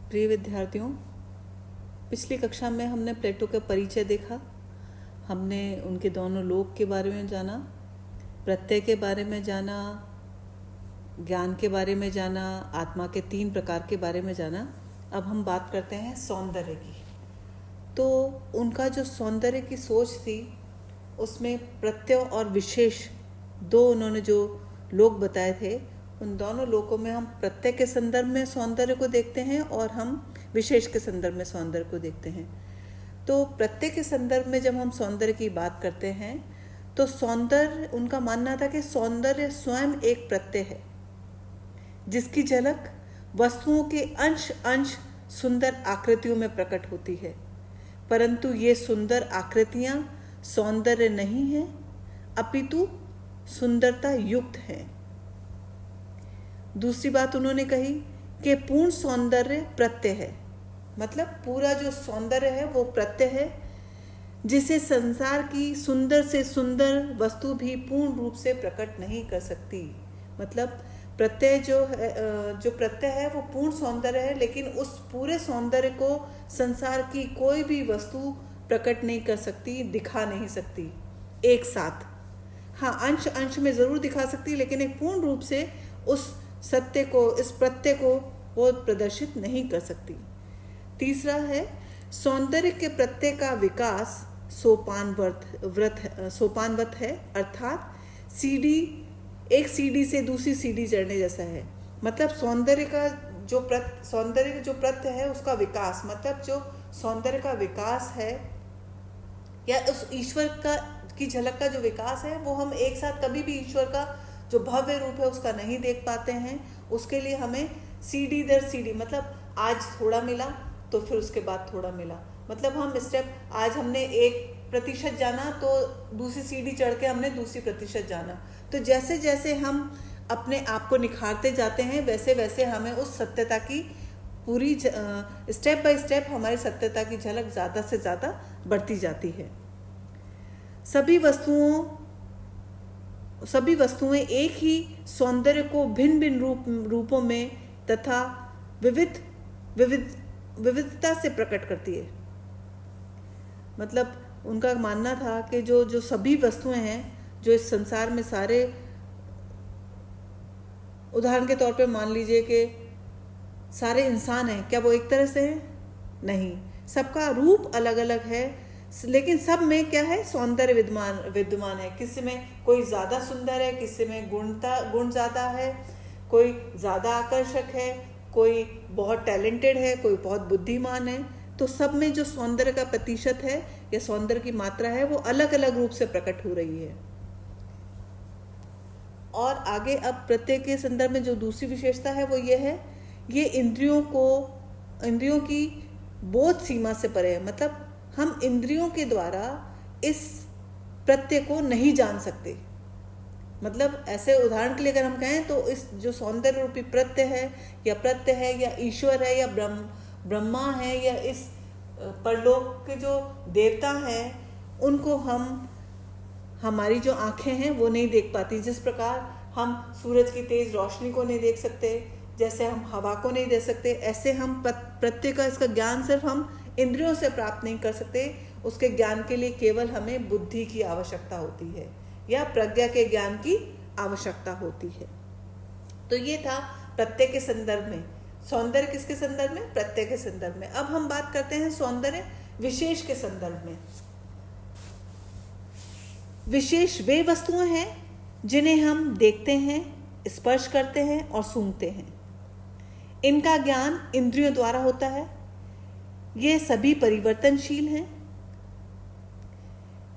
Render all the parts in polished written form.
प्रिय विद्यार्थियों, पिछली कक्षा में हमने प्लेटो का परिचय देखा। हमने उनके दोनों लोक के बारे में जाना, प्रत्यय के बारे में जाना, ज्ञान के बारे में जाना, आत्मा के 3 प्रकार के बारे में जाना। अब हम बात करते हैं सौंदर्य की। तो उनका जो सौंदर्य की सोच थी उसमें प्रत्यय और विशेष 2 उन्होंने जो लोक बताए थे, उन दोनों लोकों में हम प्रत्यय के संदर्भ में सौंदर्य को देखते हैं और हम विशेष के संदर्भ में सौंदर्य को देखते हैं। तो प्रत्यय के संदर्भ में जब हम सौंदर्य की बात करते हैं तो सौंदर्य, उनका मानना था कि सौंदर्य स्वयं एक प्रत्यय है जिसकी झलक वस्तुओं के अंश अंश सुंदर आकृतियों में प्रकट होती है, परंतु ये सुंदर आकृतियां सौंदर्य नहीं है, अपितु सुंदरता युक्त हैं। दूसरी बात उन्होंने कही कि पूर्ण सौंदर्य प्रत्यय है, मतलब पूरा जो सौंदर्य है वो प्रत्यय है जिसे संसार की सुंदर से सुंदर वस्तु भी पूर्ण रूप से प्रकट नहीं कर सकती। मतलब प्रत्यय जो प्रत्यय है वो पूर्ण सौंदर्य है, लेकिन उस पूरे सौंदर्य को संसार की कोई भी वस्तु प्रकट नहीं कर सकती, दिखा नहीं सकती एक साथ। हाँ, अंश अंश में जरूर दिखा सकती, लेकिन एक पूर्ण रूप से उस सत्य को, इस प्रत्यय को वो प्रदर्शित नहीं कर सकती। तीसरा है सौंदर्य के प्रत्यय का विकास सोपानवत है, अर्थात एक सीढ़ी से दूसरी सीढ़ी चढ़ने जैसा है। मतलब सौंदर्य का जो प्रत्यय है उसका विकास, मतलब जो सौंदर्य का विकास है या उस ईश्वर की झलक का जो विकास है, वो हम एक साथ कभी भी ईश्वर का जो भव्य रूप है उसका नहीं देख पाते हैं। उसके लिए हमें सीढ़ी दर सीढ़ी, मतलब आज थोड़ा मिला तो फिर उसके बाद थोड़ा मिला, मतलब हम स्टेप, आज हमने 1% जाना तो दूसरी सीढ़ी चढ़ के हमने दूसरी प्रतिशत जाना। तो जैसे जैसे हम अपने आप को निखारते जाते हैं वैसे वैसे हमें उस सत्यता की पूरी स्टेप बाय स्टेप हमारी सत्यता की झलक ज़्यादा से ज़्यादा बढ़ती जाती है। सभी वस्तुएं एक ही सौंदर्य को भिन्न भिन्न रूपों में तथा विविधता से प्रकट करती है। मतलब उनका मानना था कि जो सभी वस्तुएं हैं जो इस संसार में सारे, उदाहरण के तौर पे मान लीजिए कि सारे इंसान हैं, क्या वो एक तरह से हैं? नहीं, सबका रूप अलग अलग है, लेकिन सब में क्या है? सौंदर्य विद्यमान है। किसी में कोई ज़्यादा सुंदर है, किसी में गुण ज़्यादा है, कोई ज़्यादा आकर्षक है, कोई बहुत टैलेंटेड है, कोई बहुत बुद्धिमान है। तो सब में जो सौंदर्य का प्रतिशत है या सौंदर्य की मात्रा है वो अलग अलग रूप से प्रकट हो रही है। और आगे अब प्रत्यय के संदर्भ में जो दूसरी विशेषता है वो ये है, ये इंद्रियों की बोध सीमा से परे है। मतलब हम इंद्रियों के द्वारा इस प्रत्यय को नहीं जान सकते। मतलब ऐसे उदाहरण के लिए अगर हम कहें तो इस जो सौंदर्य रूपी प्रत्यय है या ईश्वर है या ब्रह्मा है या इस परलोक के जो देवता हैं, उनको हमारी जो आंखें हैं वो नहीं देख पाती। जिस प्रकार हम सूरज की तेज रोशनी को नहीं देख सकते, जैसे हम हवा को नहीं देख सकते, ऐसे हम प्रत्यय का इसका ज्ञान सिर्फ हम इंद्रियों से प्राप्त नहीं कर सकते। उसके ज्ञान के लिए केवल हमें बुद्धि की आवश्यकता होती है या प्रज्ञा के ज्ञान की आवश्यकता होती है। तो ये था प्रत्यय के संदर्भ में। सौंदर्य किसके संदर्भ में? प्रत्यय के संदर्भ में। अब हम बात करते हैं सौंदर्य विशेष के संदर्भ में। विशेष वे वस्तुएं हैं जिन्हें हम देखते हैं, स्पर्श करते हैं और सूंघते हैं। इनका ज्ञान इंद्रियों द्वारा होता है। ये सभी परिवर्तनशील हैं।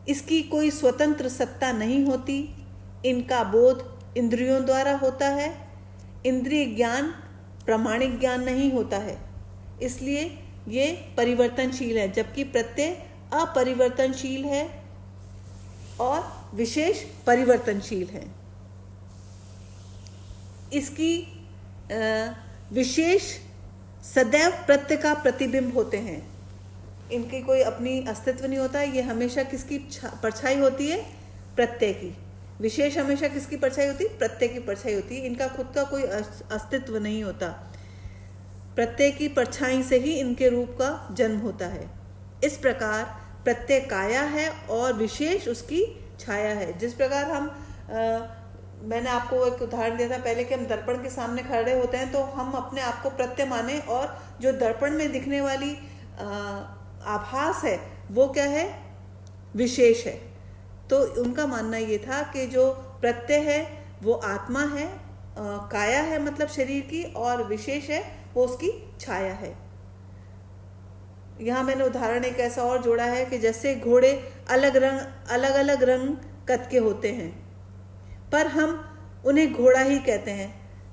इसकी कोई स्वतंत्र सत्ता नहीं होती। इनका बोध इंद्रियों द्वारा होता है। इंद्रिय ज्ञान प्रामाणिक ज्ञान नहीं होता है, इसलिए ये परिवर्तनशील है, जबकि प्रत्यय अपरिवर्तनशील है और विशेष परिवर्तनशील है। इसकी विशेष सदैव प्रत्यय का प्रतिबिंब होते हैं। इनकी कोई अपनी अस्तित्व नहीं होता है। ये हमेशा किसकी परछाई होती है? प्रत्यय की। विशेष हमेशा किसकी परछाई होती है? प्रत्यय की परछाई होती है। इनका खुद का कोई अस्तित्व नहीं होता। प्रत्यय की परछाई से ही इनके रूप का जन्म होता है। इस प्रकार प्रत्यय काया है और विशेष उसकी छाया है। जिस प्रकार हम मैंने आपको एक उदाहरण दिया था पहले कि हम दर्पण के सामने खड़े होते हैं तो हम अपने आप को प्रत्यय माने, और जो दर्पण में दिखने वाली आभास है वो क्या है, विशेष है। तो उनका मानना ये था कि जो प्रत्यय है वो आत्मा है, काया है मतलब शरीर की, और विशेष है वो उसकी छाया है। यहाँ मैंने उदाहरण एक ऐसा और जोड़ा है कि जैसे घोड़े अलग अलग रंग कद के होते हैं, पर हम उन्हें घोड़ा ही कहते हैं।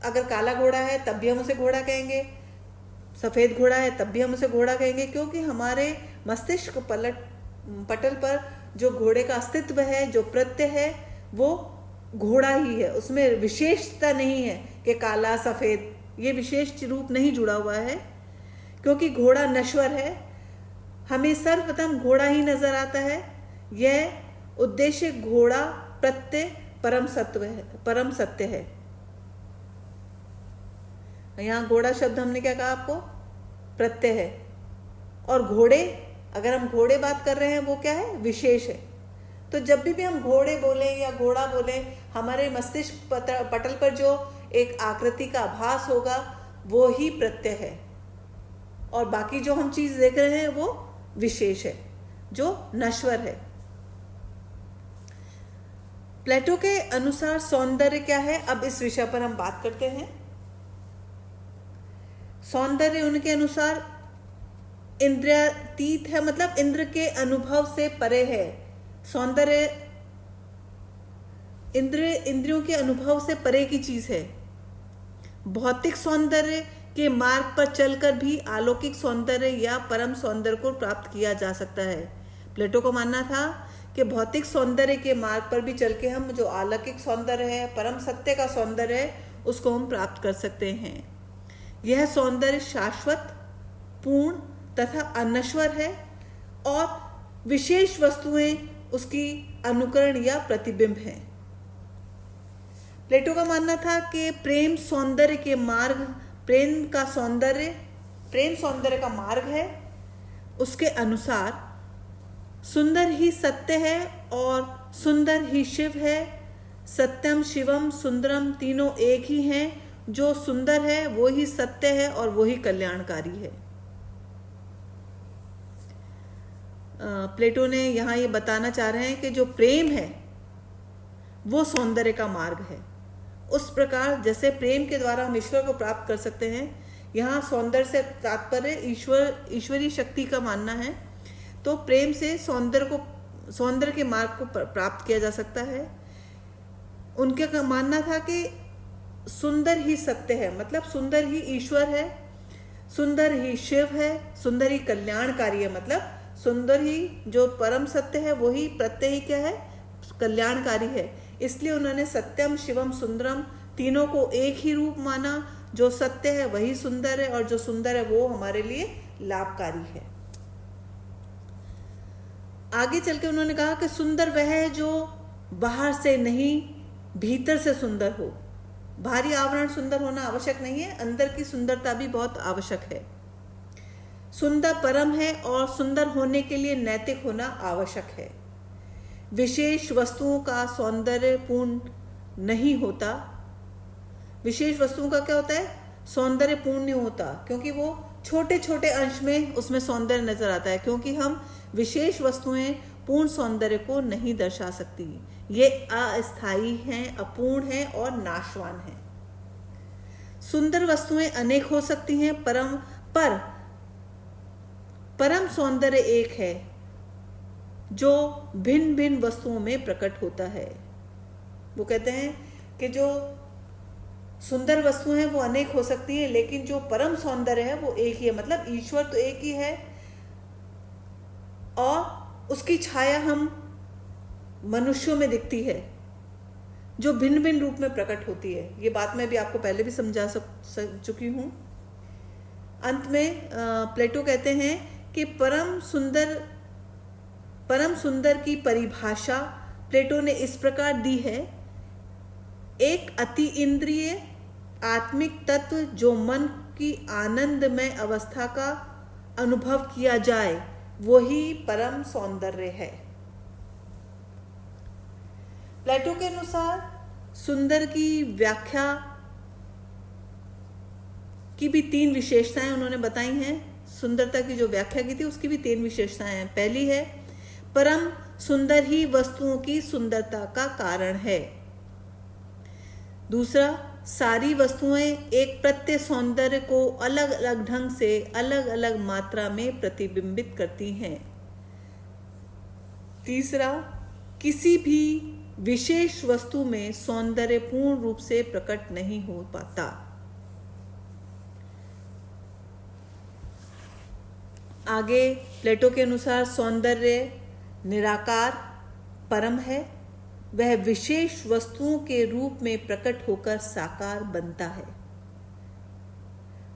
अगर काला घोड़ा है तब भी हम उसे घोड़ा कहेंगे, सफ़ेद घोड़ा है तब भी हम उसे घोड़ा कहेंगे, क्योंकि हमारे मस्तिष्क पटल पर जो घोड़े का अस्तित्व है, जो प्रत्यय है, वो घोड़ा ही है। उसमें विशेषता नहीं है कि काला सफ़ेद, ये विशेष रूप नहीं जुड़ा हुआ है, क्योंकि घोड़ा नश्वर है। हमें सर्वप्रथम घोड़ा ही नजर आता है। यह उद्देश्य घोड़ा प्रत्यय परम सत्य है। यहाँ घोड़ा शब्द हमने क्या कहा आपको, प्रत्यय है, और घोड़े, अगर हम घोड़े बात कर रहे हैं वो क्या है, विशेष है। तो जब भी हम घोड़े बोले या घोड़ा बोले, हमारे मस्तिष्क पटल पर जो एक आकृति का आभास होगा वो ही प्रत्यय है, और बाकी जो हम चीज देख रहे हैं वो विशेष है, जो नश्वर है। प्लेटो के अनुसार सौंदर्य क्या है, अब इस विषय पर हम बात करते हैं। सौंदर्य उनके अनुसार इंद्रियातीत है, मतलब इंद्र के अनुभव से परे है। सौंदर्य इंद्रियों के अनुभव से परे की चीज है। भौतिक सौंदर्य के मार्ग पर चलकर भी अलौकिक सौंदर्य या परम सौंदर्य को प्राप्त किया जा सकता है। प्लेटो को मानना था कि भौतिक सौंदर्य के मार्ग पर भी चल के हम जो अलौकिक सौंदर्य है, परम सत्य का सौंदर्य है, उसको हम प्राप्त कर सकते हैं। यह सौंदर्य शाश्वत, पूर्ण तथा अनश्वर है, और विशेष वस्तुएं उसकी अनुकरण या प्रतिबिंब हैं। प्लेटो का मानना था कि प्रेम सौंदर्य के मार्ग, प्रेम सौंदर्य का मार्ग है। उसके अनुसार सुंदर ही सत्य है और सुंदर ही शिव है। सत्यम शिवम सुंदरम तीनों एक ही हैं। जो सुंदर है वो ही सत्य है और वो ही कल्याणकारी है। प्लेटो ने यहाँ ये बताना चाह रहे हैं कि जो प्रेम है वो सौंदर्य का मार्ग है। उस प्रकार जैसे प्रेम के द्वारा हम ईश्वर को प्राप्त कर सकते हैं, यहाँ सौंदर्य से तात्पर्य ईश्वरीय शक्ति का मानना है। तो प्रेम से सौंदर्य के मार्ग को प्राप्त किया जा सकता है। उनके का मानना था कि सुंदर ही सत्य है, मतलब सुंदर ही ईश्वर है, सुंदर ही शिव है, सुंदर ही कल्याणकारी है, मतलब सुंदर ही जो परम सत्य है वही प्रत्यय ही क्या है, कल्याणकारी है। इसलिए उन्होंने सत्यम शिवम सुंदरम तीनों को एक ही रूप माना। जो सत्य है वही सुंदर है, और जो सुंदर है वो हमारे लिए लाभकारी है। आगे चल के उन्होंने कहा कि सुंदर वह है जो बाहर से नहीं भीतर से सुंदर हो। बाहरी आवरण सुंदर होना आवश्यक नहीं है, अंदर की सुंदरता भी बहुत आवश्यक है। सुंदर परम है और सुंदर होने के लिए नैतिक होना आवश्यक है। विशेष वस्तुओं का सौंदर्य पूर्ण नहीं होता। विशेष वस्तुओं का क्या होता है, सौंदर्य पूर्ण नहीं होता, क्योंकि वो छोटे छोटे अंश में उसमें सौंदर्य नजर आता है, क्योंकि हम विशेष वस्तुएं पूर्ण सौंदर्य को नहीं दर्शा सकती। ये अस्थायी हैं, अपूर्ण हैं और नाशवान हैं। सुंदर वस्तुएं अनेक हो सकती हैं, परम सौंदर्य एक है जो भिन्न भिन्न वस्तुओं में प्रकट होता है। वो कहते हैं कि जो सुंदर वस्तुएं हैं वो अनेक हो सकती हैं, लेकिन जो परम सौंदर्य है वो एक ही है, मतलब ईश्वर तो एक ही है और उसकी छाया हम मनुष्यों में दिखती है जो भिन्न भिन्न रूप में प्रकट होती है। ये बात मैं भी आपको पहले भी समझा चुकी हूँ। अंत में प्लेटो कहते हैं कि परम सुंदर की परिभाषा प्लेटो ने इस प्रकार दी है: एक अति इंद्रिय आत्मिक तत्व जो मन की आनंदमय अवस्था का अनुभव किया जाए, वही परम सौंदर्य है। प्लेटो के अनुसार सुंदर की व्याख्या की भी 3 विशेषताएं उन्होंने बताई हैं। सुंदरता की जो व्याख्या की थी उसकी भी 3 विशेषताएं हैं। पहली है, परम सुंदर ही वस्तुओं की सुंदरता का कारण है। दूसरा, सारी वस्तुएं एक प्रत्यय सौंदर्य को अलग अलग ढंग से अलग अलग मात्रा में प्रतिबिंबित करती हैं। तीसरा, किसी भी विशेष वस्तु में सौंदर्य पूर्ण रूप से प्रकट नहीं हो पाता। आगे प्लेटो के अनुसार सौंदर्य निराकार परम है, वह विशेष वस्तुओं के रूप में प्रकट होकर साकार बनता है।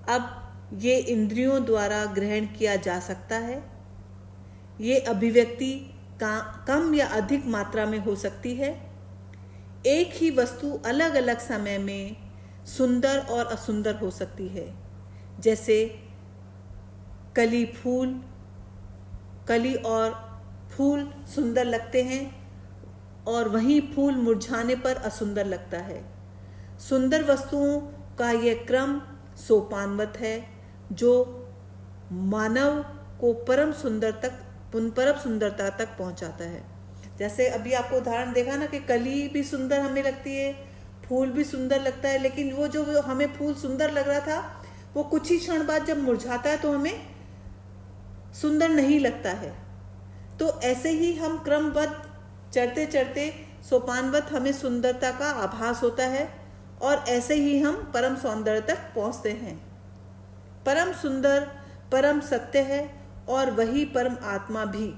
अब ये इंद्रियों द्वारा ग्रहण किया जा सकता है। ये अभिव्यक्ति कम या अधिक मात्रा में हो सकती है। एक ही वस्तु अलग अलग समय में सुंदर और असुंदर हो सकती है। जैसे कली और फूल सुंदर लगते हैं और वहीं फूल मुरझाने पर असुंदर लगता है। सुंदर वस्तुओं का यह क्रम सोपानवत है, जो मानव को परम सुंदरता तक पहुंचाता है। जैसे अभी आपको उदाहरण देखा ना कि कली भी सुंदर हमें लगती है, फूल भी सुंदर लगता है, लेकिन वो जो हमें फूल सुंदर लग रहा था वो कुछ ही क्षण बाद जब मुरझाता है तो हमें सुंदर नहीं लगता है। तो ऐसे ही हम क्रमबद्ध चढ़ते चढ़ते सोपानवत हमें सुंदरता का आभास होता है और ऐसे ही हम परम सौंदर्य तक पहुंचते हैं। परम सुंदर परम सत्य है और वही परम आत्मा भी।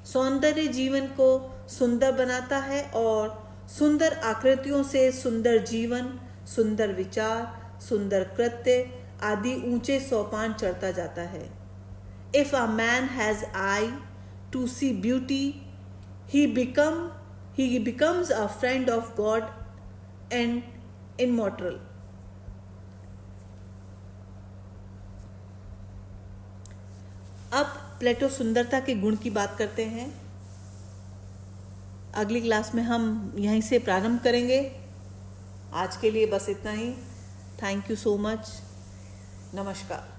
सौंदर्य जीवन को सुंदर बनाता है और सुंदर आकृतियों से सुंदर जीवन, सुंदर विचार, सुंदर कृत्य आदि ऊंचे सोपान चढ़ता जाता है। If a man has eye to see beauty, he becomes a friend of God and immortal. अब प्लेटो सुंदरता के गुण की बात करते हैं। अगली क्लास में हम यहीं से प्रारंभ करेंगे। आज के लिए बस इतना ही। Thank you so much. नमस्कार।